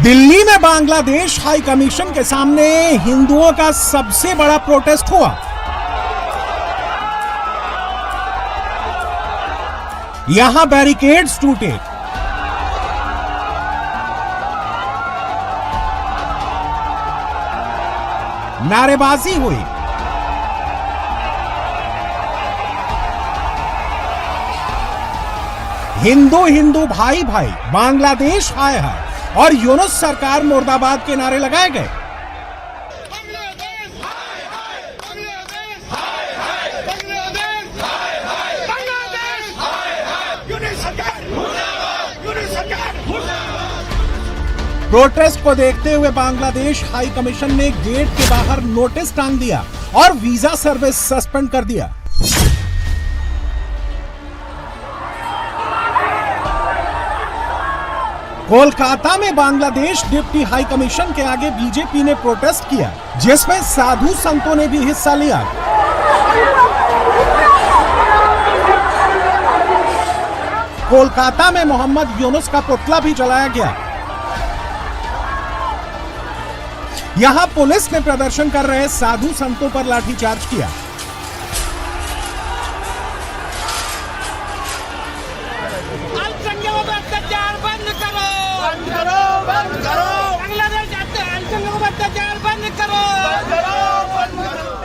दिल्ली में Bangladesh high commission के सामने हिंदुओं का सबसे बड़ा प्रोटेस्ट हुआ। यहां बैरिकेड्स टूटे, नारेबाजी हुई, हिंदू हिंदू भाई भाई बांग्लादेश हाय हाय और यूनुस सरकार मुर्दाबाद के नारे लगाए गए। प्रोटेस्ट को देखते हुए बांग्लादेश हाई कमीशन ने गेट के बाहर नोटिस टांग दिया और वीजा सर्विस सस्पेंड कर दिया। कोलकाता में बांग्लादेश डिप्टी हाई कमीशन के आगे बीजेपी ने प्रोटेस्ट किया, जिसमें साधु संतों ने भी हिस्सा लिया। कोलकाता में मोहम्मद यूनुस का पुतला भी जलाया गया। यहां पुलिस ने प्रदर्शन कर रहे साधु संतों पर लाठीचार्ज किया।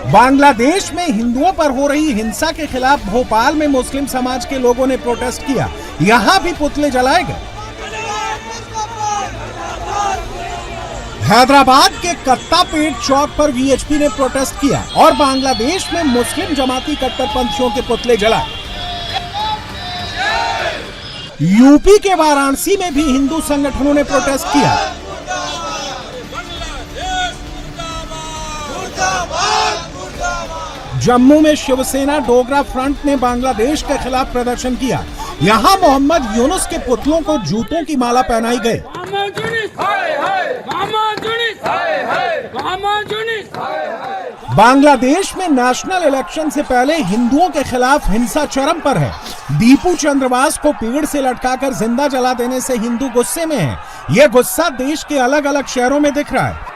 बांग्लादेश में हिंदुओं पर हो रही हिंसा के खिलाफ भोपाल में मुस्लिम समाज के लोगों ने प्रोटेस्ट किया। यहां भी पुतले जलाए गए। हैदराबाद के कत्तापेट चौक पर वीएचपी ने प्रोटेस्ट किया और बांग्लादेश में मुस्लिम जमाती कट्टरपंथियों के पुतले जलाए। यूपी के वाराणसी में भी हिंदू संगठनों ने प्रोटेस्ट किया। जम्मू में शिवसेना डोगरा फ्रंट ने बांग्लादेश के खिलाफ प्रदर्शन किया। यहां मोहम्मद यूनुस के पुतलों को जूतों की माला पहनाई गई। बांग्लादेश में नेशनल इलेक्शन से पहले हिंदुओं के खिलाफ हिंसा चरम पर है। दीपू चंद्रवास को पेड़ से लटकाकर जिंदा जला देने से हिंदू गुस्से में हैं। यह गुस्सा देश के अलग अलग शहरों में दिख रहा है।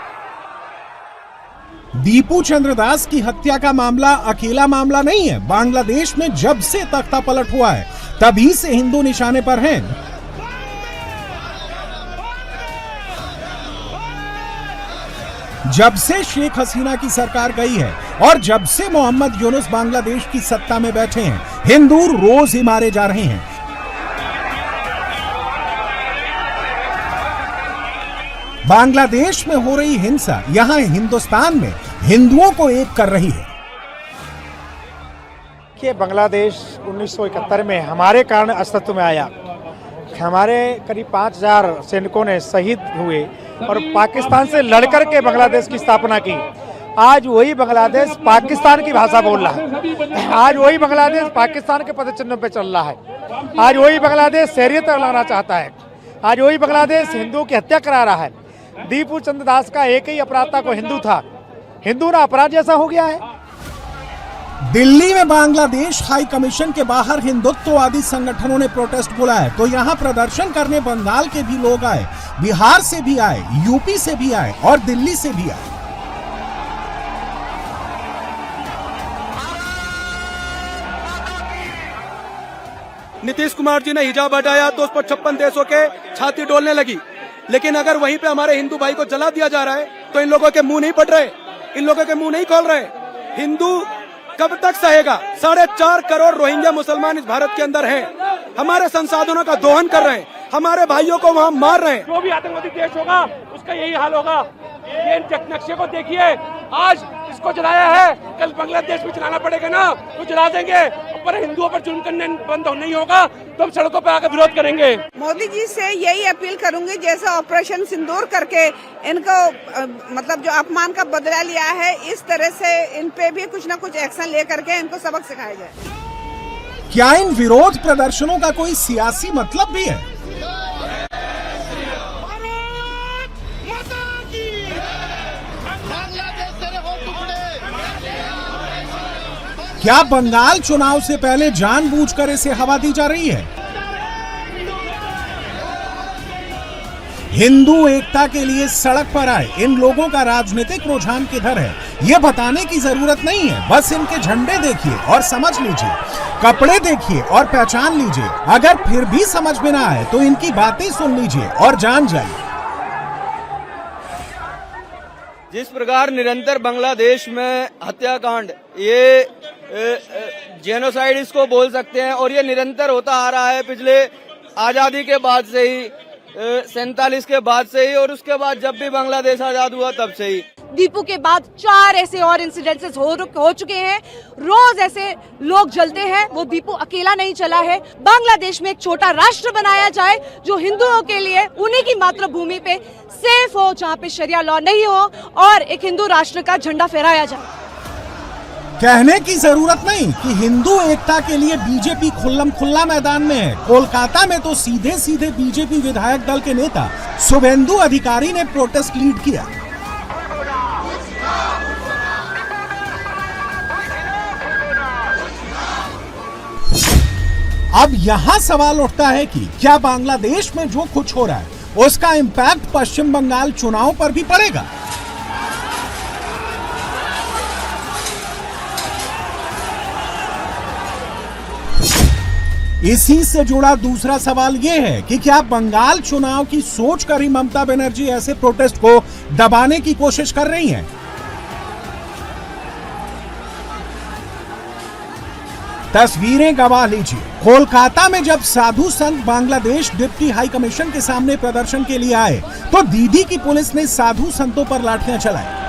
दीपू चंद्रदास की हत्या का मामला अकेला मामला नहीं है। बांग्लादेश में जब से तख्ता पलट हुआ है तभी से हिंदू निशाने पर हैं। जब से शेख हसीना की सरकार गई है और जब से मोहम्मद यूनुस बांग्लादेश की सत्ता में बैठे हैं, हिंदू रोज ही मारे जा रहे हैं। बांग्लादेश में हो रही हिंसा यहां हिंदुस्तान में हिंदुओं को एक कर रही है। कि बांग्लादेश 1971 में हमारे कारण अस्तित्व में आया। हमारे करीब 5000 सैनिकों ने शहीद हुए और पाकिस्तान से लड़कर के बांग्लादेश की स्थापना की। आज वही बांग्लादेश पाकिस्तान की भाषा बोल रहा है। आज वही बांग्लादेश पाकिस्तान के पदचिन्हों पे चल रहा है। आज वही बांग्लादेश शरीयत लाना चाहता है। आज वही बांग्लादेश हिंदुओं की हत्या करा रहा है। दीपू चंद्रदास का एक ही अपराध था, को हिंदू था। हिंदू ना अपराध जैसा हो गया है। दिल्ली में बांग्लादेश हाई कमीशन के बाहर हिंदुत्ववादी संगठनों ने प्रोटेस्ट बुलाया तो यहां प्रदर्शन करने बंगाल के भी लोग आए, बिहार से भी आए, यूपी से भी आए और दिल्ली से भी आए। नीतीश कुमार जी ने हिजाब हटाया तो उस पर 56 देशों के छाती डोलने लगी। लेकिन अगर वहीं पे हमारे हिंदू भाई को जला दिया जा रहा है तो इन लोगों के मुंह नहीं पड़ रहे, इन लोगों के मुंह नहीं खोल रहे। हिंदू कब तक सहेगा? 4.5 करोड़ रोहिंग्या मुसलमान इस भारत के अंदर हैं। हमारे संसाधनों का दोहन कर रहे हैं, हमारे भाइयों को वहां मार रहे हैं। जो भी आतंकवादी देश होगा उसका यही हाल होगा। ये नक्शे को देखिए, आज इसको जलाया है, कल बांग्लादेश में चलाना पड़ेगा ना, तो जला देंगे। पर हिंदुओं पर जुल्म करने बंद नहीं होगा तो हम सड़कों पर आकर विरोध करेंगे। मोदी जी से यही अपील करूंगी, जैसे ऑपरेशन सिंदूर करके इनको मतलब जो अपमान का बदला लिया है, इस तरह से इन पे भी कुछ न कुछ एक्शन ले करके इनको सबक सिखाया जाए। क्या इन विरोध प्रदर्शनों का कोई सियासी मतलब भी है? क्या बंगाल चुनाव से पहले जानबूझकर इसे हवा दी जा रही है? हिंदू एकता के लिए सड़क पर आए इन लोगों का राजनीतिक रुझान किधर है ये बताने की जरूरत नहीं है। बस इनके झंडे देखिए और समझ लीजिए, कपड़े देखिए और पहचान लीजिए। अगर फिर भी समझ में ना आए तो इनकी बातें सुन लीजिए और जान जाइए। जिस प्रकार निरंतर बांग्लादेश में हत्याकांड, ये जेनोसाइड इसको बोल सकते हैं, और ये निरंतर होता आ रहा है पिछले आजादी के बाद से ही, 47 के बाद से ही, और उसके बाद जब भी बांग्लादेश आजाद हुआ तब से ही। दीपू के बाद 4 ऐसे और इंसिडेंसेस हो चुके हैं। रोज ऐसे लोग जलते हैं। वो दीपू अकेला नहीं चला है। बांग्लादेश में एक छोटा राष्ट्र बनाया जाए जो हिंदुओं के लिए उन्हीं की मातृभूमि पे सेफ हो, जहाँ पे शरिया लॉ नहीं हो, और एक हिंदू राष्ट्र का झंडा फहराया जाए। कहने की जरूरत नहीं कि हिंदू एकता के लिए बीजेपी खुल्लम खुल्ला मैदान में है। कोलकाता में तो सीधे सीधे बीजेपी विधायक दल के नेता शुभेंदु अधिकारी ने प्रोटेस्ट लीड किया। अब यहां सवाल उठता है कि क्या बांग्लादेश में जो कुछ हो रहा है उसका इंपैक्ट पश्चिम बंगाल चुनाव पर भी पड़ेगा? इसी से जुड़ा दूसरा सवाल यह है कि क्या बंगाल चुनाव की सोचकर ही ममता बनर्जी ऐसे प्रोटेस्ट को दबाने की कोशिश कर रही हैं? तस्वीरें गवाह लीजिए। कोलकाता में जब साधु संत बांग्लादेश डिप्टी हाई कमीशन के सामने प्रदर्शन के लिए आए तो दीदी की पुलिस ने साधु संतों पर लाठियां चलाई।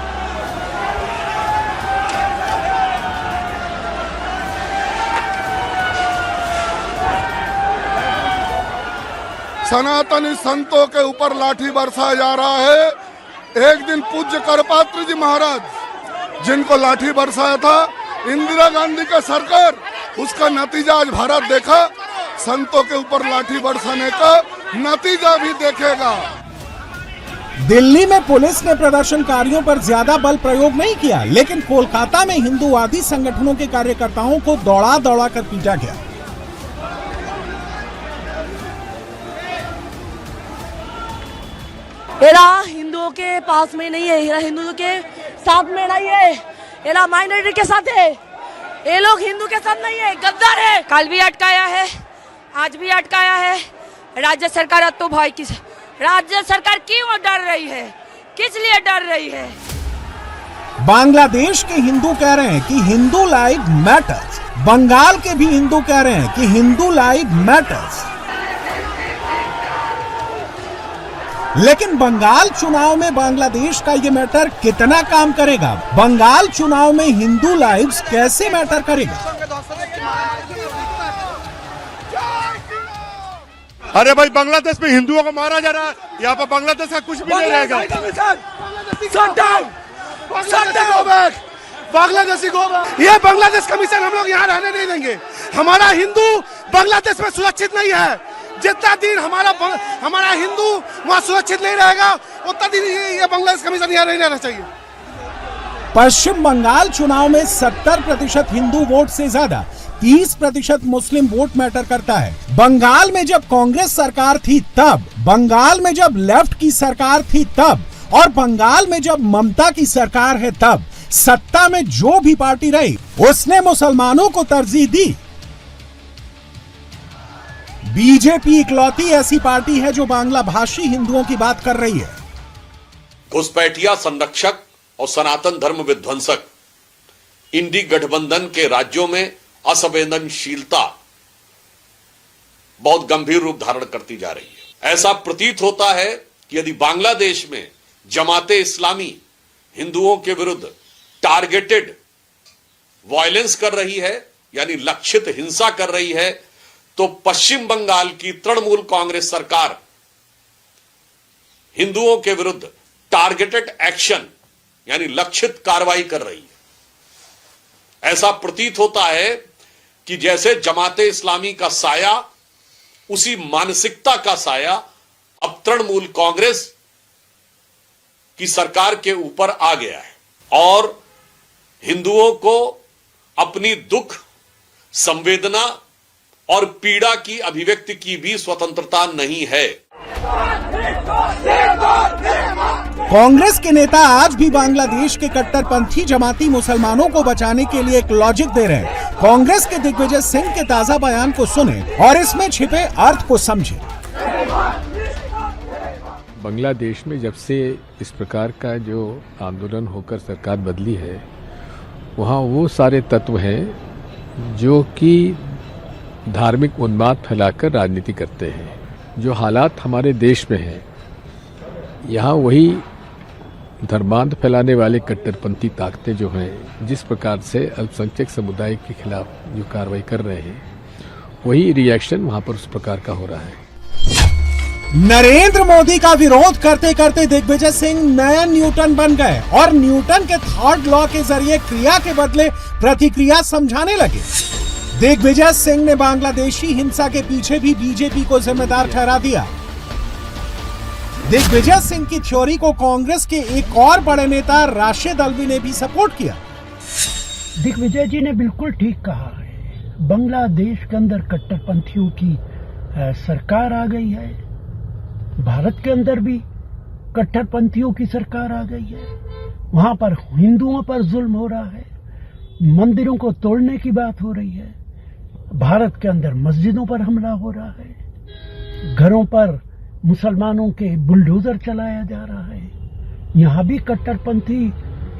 सनातनी संतों के ऊपर लाठी बरसाया जा रहा है। एक दिन पूज्य करपात्र जी महाराज जिनको लाठी बरसाया था इंदिरा गांधी का सरकार, उसका नतीजा आज भारत देखा। संतों के ऊपर लाठी बरसाने का नतीजा भी देखेगा। दिल्ली में पुलिस ने प्रदर्शनकारियों पर ज्यादा बल प्रयोग नहीं किया, लेकिन कोलकाता में हिंदूवादी संगठनों के कार्यकर्ताओं को दौड़ा दौड़ा कर पीटा गया। एरा हिंदुओं के पास में नहीं है, एरा हिंदुओं के साथ में नहीं है, एरा माइनॉरिटी के साथ है। ये लोग हिंदू के साथ नहीं है, गद्दार है। कल भी अटकाया है, आज भी अटकाया है। राज्य सरकार तो भाई किस राज्य सरकार क्यों डर रही है, किस लिए डर रही है? बांग्लादेश के हिंदू कह रहे हैं कि हिंदू लाइव मैटर्स। बंगाल के भी हिंदू कह रहे हैं कि हिंदू लाइव मैटर्स। लेकिन बंगाल चुनाव में बांग्लादेश का ये मैटर कितना काम करेगा? बंगाल चुनाव में हिंदू लाइव्स कैसे मैटर करेगा? अरे भाई, बांग्लादेश में हिंदुओं को मारा जा रहा है, यहाँ पर बांग्लादेश का कुछ भी नहीं रहेगा। बांग्लादेशी को ये बांग्लादेश कमीशन हम लोग यहाँ रहने नहीं देंगे। हमारा हिंदू बांग्लादेश में सुरक्षित नहीं है। जितना दिन हमारा हिंदू वहाँ सुरक्षित नहीं रहेगा उतना दिन ये बांग्लादेश कमीशन यहाँ नहीं रहना चाहिए। पश्चिम बंगाल चुनाव में 70% हिंदू वोट से ज्यादा 30% मुस्लिम वोट मैटर करता है। बंगाल में जब कांग्रेस सरकार थी तब, बंगाल में जब लेफ्ट की सरकार थी तब, और बंगाल में जब ममता की सरकार है तब, सत्ता में जो भी पार्टी रही उसने मुसलमानों को तरजीह दी। बीजेपी इकलौती ऐसी पार्टी है जो बांग्ला भाषी हिंदुओं की बात कर रही है। घुसपैठिया संरक्षक और सनातन धर्म विध्वंसक इंडी गठबंधन के राज्यों में असंवेदनशीलता बहुत गंभीर रूप धारण करती जा रही है। ऐसा प्रतीत होता है कि यदि बांग्लादेश में जमाते इस्लामी हिंदुओं के विरुद्ध टारगेटेड वायलेंस कर रही है, यानी लक्षित हिंसा कर रही है, तो पश्चिम बंगाल की तृणमूल कांग्रेस सरकार हिंदुओं के विरुद्ध टारगेटेड एक्शन यानी लक्षित कार्रवाई कर रही है। ऐसा प्रतीत होता है कि जैसे जमाते इस्लामी का साया, उसी मानसिकता का साया अब तृणमूल कांग्रेस की सरकार के ऊपर आ गया है और हिंदुओं को अपनी दुख, संवेदना और पीड़ा की अभिव्यक्ति की भी स्वतंत्रता नहीं है। कांग्रेस के नेता आज भी बांग्लादेश के कट्टरपंथी जमाती मुसलमानों को बचाने के लिए एक लॉजिक दे रहे हैं। कांग्रेस के दिग्विजय सिंह के ताजा बयान को सुने और इसमें छिपे अर्थ को समझे। बांग्लादेश में जब से इस प्रकार का जो आंदोलन होकर सरकार बदली है, वहाँ वो सारे तत्व हैं जो कि धार्मिक उन्माद फैलाकर राजनीति करते हैं। जो हालात हमारे देश में हैं, यहाँ वही धर्मांध फैलाने वाले कट्टरपंथी ताकतें जो हैं, जिस प्रकार से अल्पसंख्यक समुदाय के खिलाफ जो कार्रवाई कर रहे हैं, वही रिएक्शन वहाँ पर उस प्रकार का हो रहा है। नरेंद्र मोदी का विरोध करते करते दिग्विजय सिंह नए न्यूटन बन गए और न्यूटन के थर्ड लॉ के जरिए क्रिया के बदले प्रतिक्रिया समझाने लगे। दिग्विजय सिंह ने बांग्लादेशी हिंसा के पीछे भी बीजेपी को जिम्मेदार ठहरा दिया। दिग्विजय सिंह की थ्योरी को कांग्रेस के एक और बड़े नेता राशिद अल्वी ने भी सपोर्ट किया। दिग्विजय जी ने बिल्कुल ठीक कहा है। बांग्लादेश के अंदर कट्टरपंथियों की सरकार आ गई है। भारत के अंदर भी कट्टरपंथियों की सरकार आ गई है। वहां पर हिंदुओं पर जुल्म हो रहा है, मंदिरों को तोड़ने की बात हो रही है। भारत के अंदर मस्जिदों पर हमला हो रहा है, घरों पर मुसलमानों के बुलडोजर चलाया जा रहा है। यहाँ भी कट्टरपंथी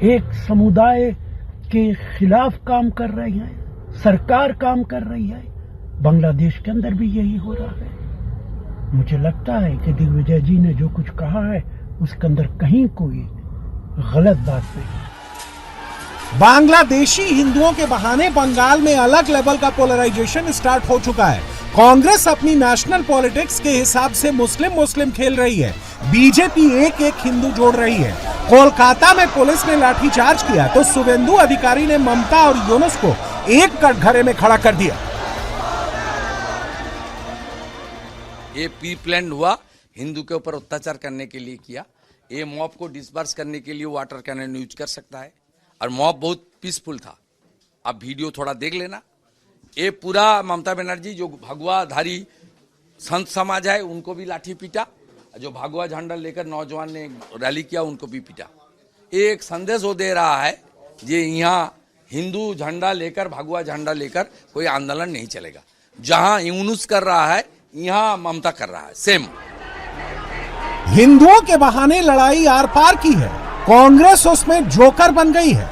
एक समुदाय के खिलाफ काम कर रहे हैं, सरकार काम कर रही है। बांग्लादेश के अंदर भी यही हो रहा है। मुझे लगता है कि दिग्विजय जी ने जो कुछ कहा है उसके अंदर कहीं कोई गलत बात नहीं। बांग्लादेशी हिंदुओं के बहाने बंगाल में अलग लेवल का पोलराइजेशन स्टार्ट हो चुका है। कांग्रेस अपनी नेशनल पॉलिटिक्स के हिसाब से मुस्लिम खेल रही है। बीजेपी एक हिंदू जोड़ रही है। कोलकाता में पुलिस ने लाठीचार्ज किया तो शुभेंदु अधिकारी ने ममता और यूनुस को एक कटघरे में खड़ा कर दिया। ये प्री प्लान हुआ, हिंदू के ऊपर अत्याचार करने के लिए किया। ये मॉब को डिस्पर्स करने के लिए वाटर कैनन यूज कर सकता है और मॉब बहुत पीसफुल था। आप वीडियो थोड़ा देख लेना। ये पूरा ममता बनर्जी जो भगवाधारी संत समाज है उनको भी लाठी पीटा, जो भगवा झंडा लेकर नौजवान ने रैली किया उनको भी पीटा। एक संदेश वो दे रहा है जे यहाँ हिंदू झंडा लेकर भगवा झंडा लेकर कोई आंदोलन नहीं चलेगा। जहां यूनुस कर रहा है यहाँ ममता कर रहा है सेम। हिंदुओं के बहाने लड़ाई आर पार की है, कांग्रेस उसमें जोकर बन गई है।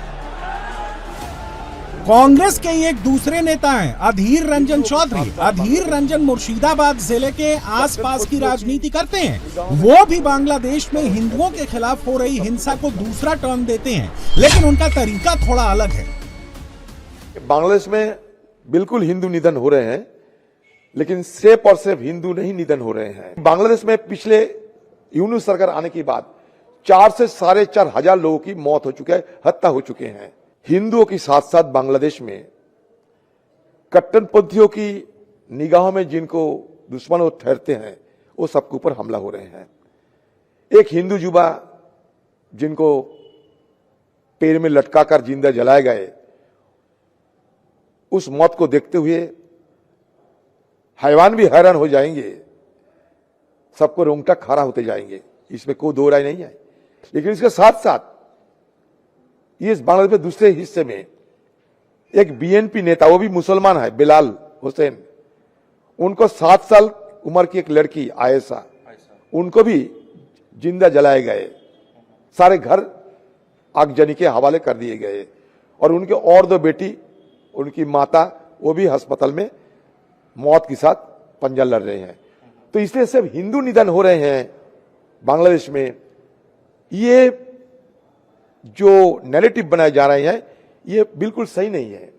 कांग्रेस के एक दूसरे नेता हैं अधीर रंजन चौधरी। अधीर रंजन मुर्शिदाबाद जिले के आसपास की राजनीति करते हैं। वो भी बांग्लादेश में हिंदुओं के खिलाफ हो रही हिंसा को दूसरा टर्न देते हैं, लेकिन उनका तरीका थोड़ा अलग है। बांग्लादेश में बिल्कुल हिंदू निधन हो रहे हैं, लेकिन सिर्फ और सिर्फ हिंदू नहीं निधन हो रहे हैं। बांग्लादेश में पिछले यूनुस सरकार आने के बाद 4 से 4.5 हजार लोगों की मौत हो चुकी है, हत्या हो चुके हैं। हिंदुओं के साथ साथ बांग्लादेश में कट्टरपंथियों की निगाहों में जिनको दुश्मन ठहरते हैं वो सबके ऊपर हमला हो रहे हैं। एक हिंदू युवा जिनको पैर में लटकाकर जिंदा जलाए गए, उस मौत को देखते हुए हैवान भी हैरान हो जाएंगे, सबको रोंगटा खड़ा होते जाएंगे, इसमें कोई दो राय नहीं है। लेकिन इसके साथ साथ ये बांग्लादेश में दूसरे हिस्से में एक बीएनपी नेता, वो भी मुसलमान है, बिलाल हुसैन, उनको 7 साल उम्र की एक लड़की आयशा, उनको भी जिंदा जलाए गए। सारे घर आगजनी के हवाले कर दिए गए और उनके और 2 बेटी, उनकी माता, वो भी अस्पताल में मौत के साथ पंजा लड़ रहे हैं। तो इसलिए सिर्फ हिंदू निधन हो रहे हैं बांग्लादेश में, ये जो नैरेटिव बनाए जा रहे हैं ये बिल्कुल सही नहीं है।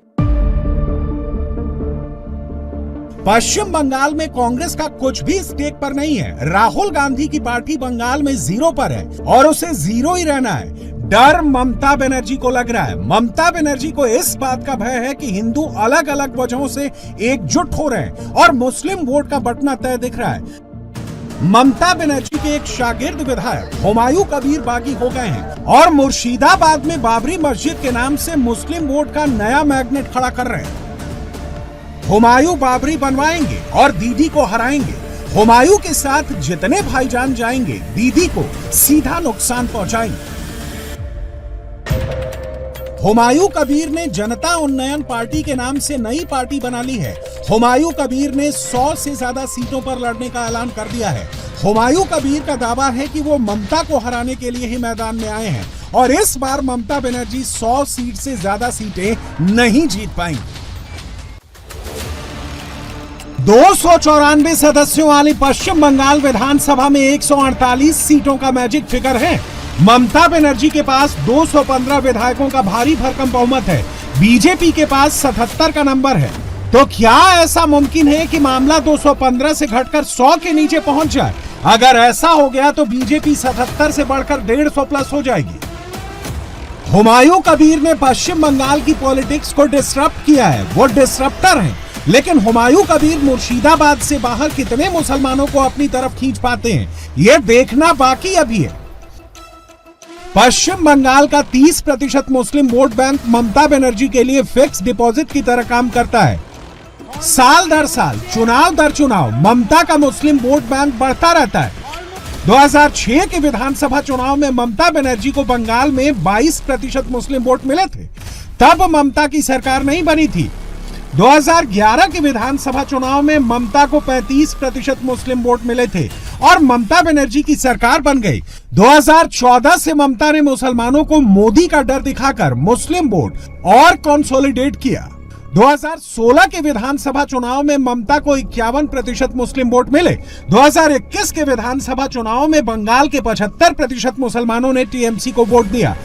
पश्चिम बंगाल में कांग्रेस का कुछ भी स्टेक पर नहीं है। राहुल गांधी की पार्टी बंगाल में 0 पर है और उसे 0 ही रहना है। डर ममता बनर्जी को लग रहा है। ममता बनर्जी को इस बात का भय है कि हिंदू अलग अलग वजहों से एकजुट हो रहे हैं और मुस्लिम वोट का बंटना तय दिख रहा है। ममता बनर्जी के एक शागिर्द विधायक हुमायूं कबीर बागी हो गए हैं और मुर्शिदाबाद में बाबरी मस्जिद के नाम से मुस्लिम वोट का नया मैग्नेट खड़ा कर रहे हैं। हुमायूं बाबरी बनवाएंगे और दीदी को हराएंगे। हुमायूं के साथ जितने भाईजान जाएंगे दीदी को सीधा नुकसान पहुंचाएंगे। हुमायूं कबीर ने जनता उन्नयन पार्टी के नाम से नई पार्टी बना ली है। हुमायूं कबीर ने 100 से ज्यादा सीटों पर लड़ने का ऐलान कर दिया है। हुमायूं कबीर का दावा है कि वो ममता को हराने के लिए ही मैदान में आए हैं और इस बार ममता बनर्जी 100 सीट से ज्यादा सीटें नहीं जीत पाएंगी। 294 सदस्यों वाली पश्चिम बंगाल विधानसभा में 148 सीटों का मैजिक फिगर है। ममता बनर्जी के पास 215 विधायकों का भारी भरकम बहुमत है। बीजेपी के पास 77 का नंबर है। तो क्या ऐसा मुमकिन है कि मामला 215 से घटकर 100 के नीचे पहुंच जाए? अगर ऐसा हो गया तो बीजेपी 77 से बढ़कर 150 प्लस हो जाएगी। हुमायूं कबीर ने पश्चिम बंगाल की पॉलिटिक्स को डिसरप्ट किया है। वो डिसरप्टर हैं, लेकिन हुमायूं कबीर मुर्शिदाबाद से बाहर कितने मुसलमानों को अपनी तरफ खींच पाते हैं, यह देखना बाकी अभी है। पश्चिम बंगाल का 30% मुस्लिम वोट बैंक ममता बनर्जी के लिए फिक्स डिपॉजिट की तरह काम करता है। साल दर साल, चुनाव दर चुनाव ममता का मुस्लिम वोट बैंक बढ़ता रहता है। 2006 के विधानसभा चुनाव में ममता बनर्जी को बंगाल में 22% मुस्लिम वोट मिले थे। तब ममता की सरकार नहीं बनी थी। 2011 के विधानसभा चुनाव में ममता को 35% मुस्लिम वोट मिले थे और ममता बनर्जी की सरकार बन गई। 2014 से ममता ने मुसलमानों को मोदी का डर दिखाकर मुस्लिम वोट और कंसोलिडेट किया। 2016 के विधानसभा चुनाव में ममता को 51% मुस्लिम वोट मिले। 2021 के विधानसभा चुनाव में बंगाल के 75% मुसलमानों ने टीएमसी को वोट दिया।